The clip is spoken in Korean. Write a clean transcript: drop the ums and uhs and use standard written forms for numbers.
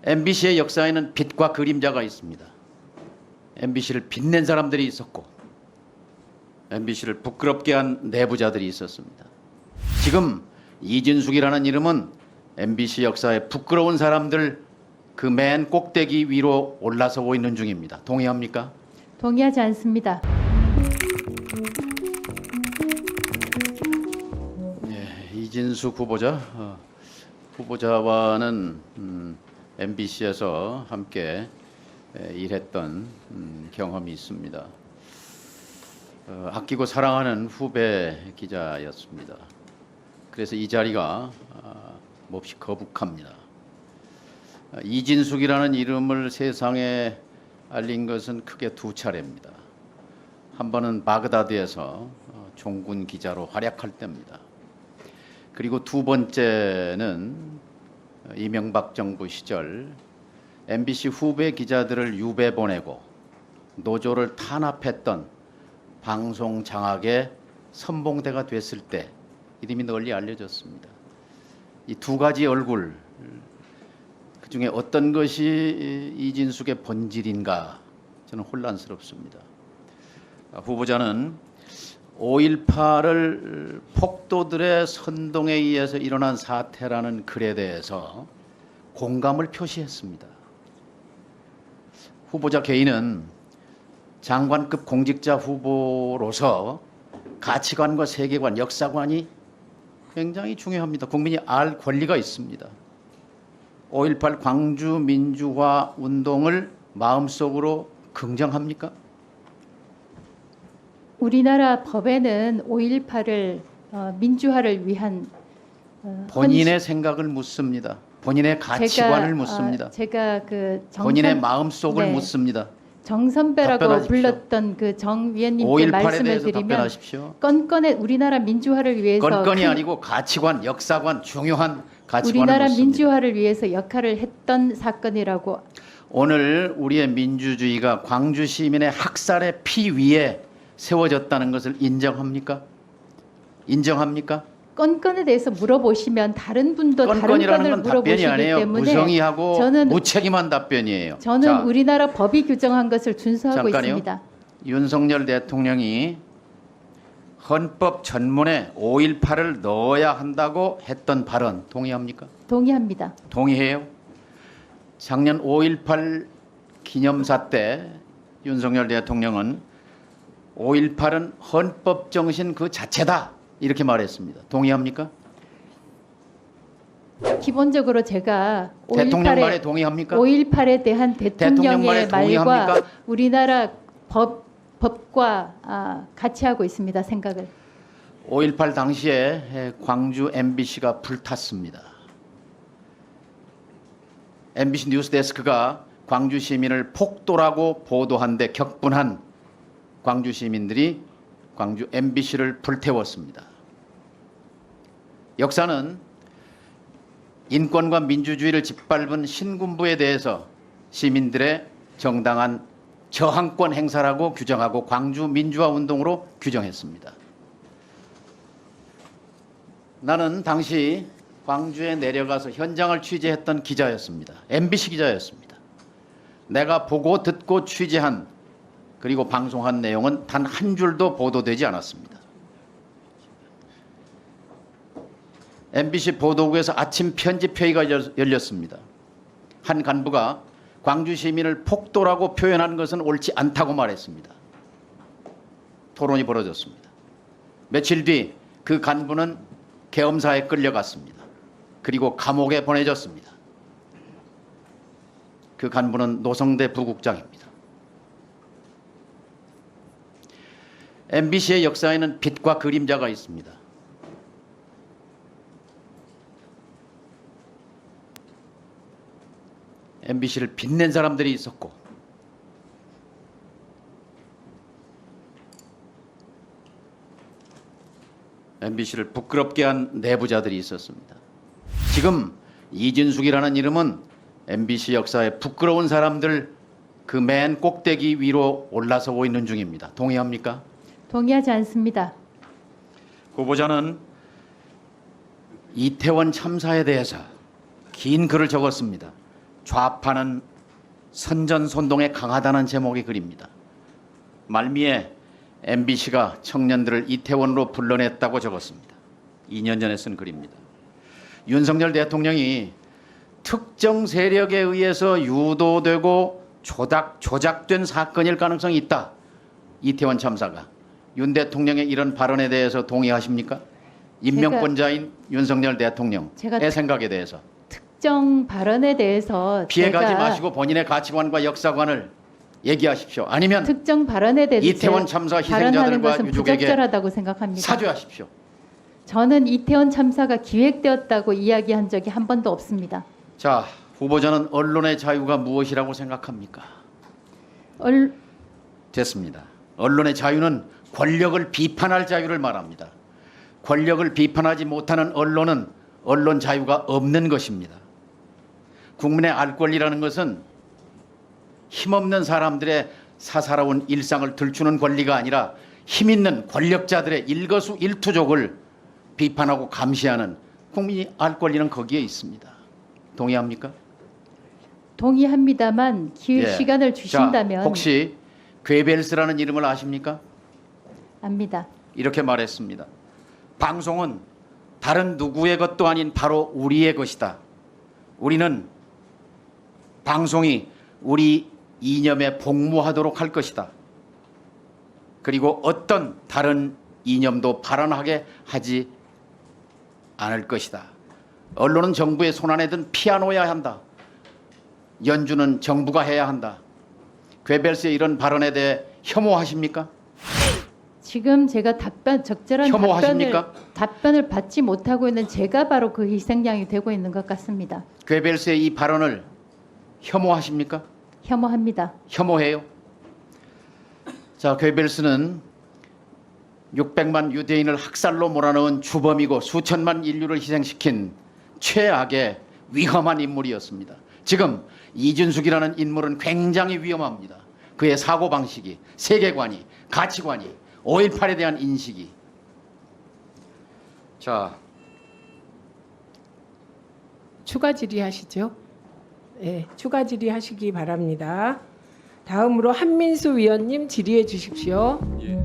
MBC의 역사에는 빛과 그림자가 있습니다. MBC를 빛낸 사람들이 있었고 MBC를 부끄럽게 한 내부자들이 있었습니다. 지금 이진숙이라는 이름은 MBC 역사의 부끄러운 사람들 그 맨 꼭대기 위로 올라서고 있는 중입니다. 동의합니까? 동의하지 않습니다. 이진숙 후보자, 후보자와는 MBC에서 함께 일했던 경험이 있습니다. 아끼고 사랑하는 후배 기자였습니다. 그래서 이 자리가 몹시 거북합니다. 이진숙이라는 이름을 세상에 알린 것은 크게 두 차례입니다. 한 번은 바그다드에서 종군 기자로 활약할 때입니다. 그리고 두 번째는 이명박 정부 시절 MBC 후배 기자들을 유배 보내고 노조를 탄압했던 방송 장악의 선봉대가 됐을 때 이름이 널리 알려졌습니다. 이 두 가지 얼굴, 그중에 어떤 것이 이진숙의 본질인가 저는 혼란스럽습니다. 후보자는 5.18을 폭도들의 선동에 의해서 일어난 사태라는 글에 대해서 공감을 표시했습니다. 후보자 개인은 장관급 공직자 후보로서 가치관과 세계관, 역사관이 굉장히 중요합니다. 국민이 알 권리가 있습니다. 5.18 광주 민주화 운동을 마음속으로 긍정합니까? 우리나라 법에는 5.18을 민주화를 위한 본인의 생각을 묻습니다. 본인의 가치관을 묻습니다. 제가 그 본인의 마음속을 묻습니다. 정선배라고 답변하십시오. 불렀던 그 정 위원님께 5.18에 말씀을 대해서 드리면 답변하십시오. 건건의 우리나라 민주화를 위해서 건건이 아니고 가치관, 역사관, 중요한 가치관을 우리나라 묻습니다. 민주화를 위해서 역할을 했던 사건이라고. 오늘 우리의 민주주의가 광주 시민의 학살의 피 위에 세워졌다는 것을 인정합니까? 인정합니까? 건건에 대해서 물어보시면 다른 분도 다른 건건이라는 건을 건 답변이 물어보시기 아니에요. 때문에 무성의하고 저는 무책임한 답변이에요. 저는 자, 우리나라 법이 규정한 것을 준수하고 잠깐요. 있습니다. 윤석열 대통령이 헌법 전문에 5.18을 넣어야 한다고 했던 발언 동의합니까? 동의합니다. 동의해요? 작년 5.18 기념사 때 윤석열 대통령은 5.18은 헌법 정신 그 자체다 이렇게 말했습니다. 동의합니까? 기본적으로 제가 대통령 말에 동의합니까? 5.18에 대한 대통령 말에 대통령의 말과 동의합니까? 우리나라 법과 같이 하고 있습니다. 생각을. 5.18 당시에 광주 MBC가 불탔습니다. MBC 뉴스데스크가 광주 시민을 폭도라고 보도한 데 격분한 광주 시민들이 광주 MBC를 불태웠습니다. 역사는 인권과 민주주의를 짓밟은 신군부에 대해서 시민들의 정당한 저항권 행사라고 규정하고 광주 민주화 운동으로 규정했습니다. 나는 당시 광주에 내려가서 현장을 취재했던 기자였습니다. MBC 기자였습니다. 내가 보고 듣고 취재한 그리고 방송한 내용은 단 한 줄도 보도되지 않았습니다. MBC 보도국에서 아침 편집회의가 열렸습니다. 한 간부가 광주 시민을 폭도라고 표현한 것은 옳지 않다고 말했습니다. 토론이 벌어졌습니다. 며칠 뒤 그 간부는 계엄사에 끌려갔습니다. 그리고 감옥에 보내졌습니다. 그 간부는 노성대 부국장입니다. MBC의 역사에는 빛과 그림자가 있습니다. MBC를 빛낸 사람들이 있었고 MBC를 부끄럽게 한 내부자들이 있었습니다. 지금 이진숙이라는 이름은 MBC 역사의 부끄러운 사람들 그 맨 꼭대기 위로 올라서고 있는 중입니다. 동의합니까? 동의하지 않습니다. 후보자는 이태원 참사에 대해서 긴 글을 적었습니다. 좌파는 선전선동에 강하다는 제목의 글입니다. 말미에 MBC가 청년들을 이태원으로 불러냈다고 적었습니다. 2년 전에 쓴 글입니다. 윤석열 대통령이 특정 세력에 의해서 유도되고 조작된 사건일 가능성이 있다. 이태원 참사가. 윤 대통령의 이런 발언에 대해서 동의하십니까? 임명권자인 윤석열 대통령의 제가 생각에 대해서. 특정 발언에 대해서 피해가지 제가 마시고 본인의 가치관과 역사관을 얘기하십시오. 아니면 특정 발언에 대해서 이태원 참사 발언하는 희생자들과 것은 유족에게 부적절하다고 생각합니다. 사죄하십시오. 저는 이태원 참사가 기획되었다고 이야기한 적이 한 번도 없습니다. 자, 후보자는 언론의 자유가 무엇이라고 생각합니까? 됐습니다. 언론의 자유는 권력을 비판할 자유를 말합니다. 권력을 비판하지 못하는 언론은 언론 자유가 없는 것입니다. 국민의 알 권리라는 것은 힘없는 사람들의 사사로운 일상을 들추는 권리가 아니라 힘있는 권력자들의 일거수일투족을 비판하고 감시하는 국민이 알 권리는 거기에 있습니다. 동의합니까? 동의합니다만 예. 시간을 주신다면 자, 혹시 괴벨스라는 이름을 아십니까? 압니다. 이렇게 말했습니다. 방송은 다른 누구의 것도 아닌 바로 우리의 것이다. 우리는 방송이 우리 이념에 복무하도록 할 것이다. 그리고 어떤 다른 이념도 발언하게 하지 않을 것이다. 언론은 정부의 손안에 든 피아노여야 한다. 연주는 정부가 해야 한다. 괴벨스의 이런 발언에 대해 혐오하십니까? 지금 제가 적절한 혐오하십니까? 답변을 받지 못하고 있는 제가 바로 그 희생양이 되고 있는 것 같습니다. 괴벨스의 이 발언을 혐오하십니까? 혐오합니다. 혐오해요. 자, 괴벨스는 600만 유대인을 학살로 몰아넣은 주범이고 수천만 인류를 희생시킨 최악의 위험한 인물이었습니다. 지금 이준숙이라는 인물은 굉장히 위험합니다. 그의 사고방식이, 세계관이, 가치관이, 5.18에 대한 인식이. 자, 추가 질의하시죠. 네, 추가 질의하시기 바랍니다. 다음으로 한민수 위원님 질의해 주십시오. 예.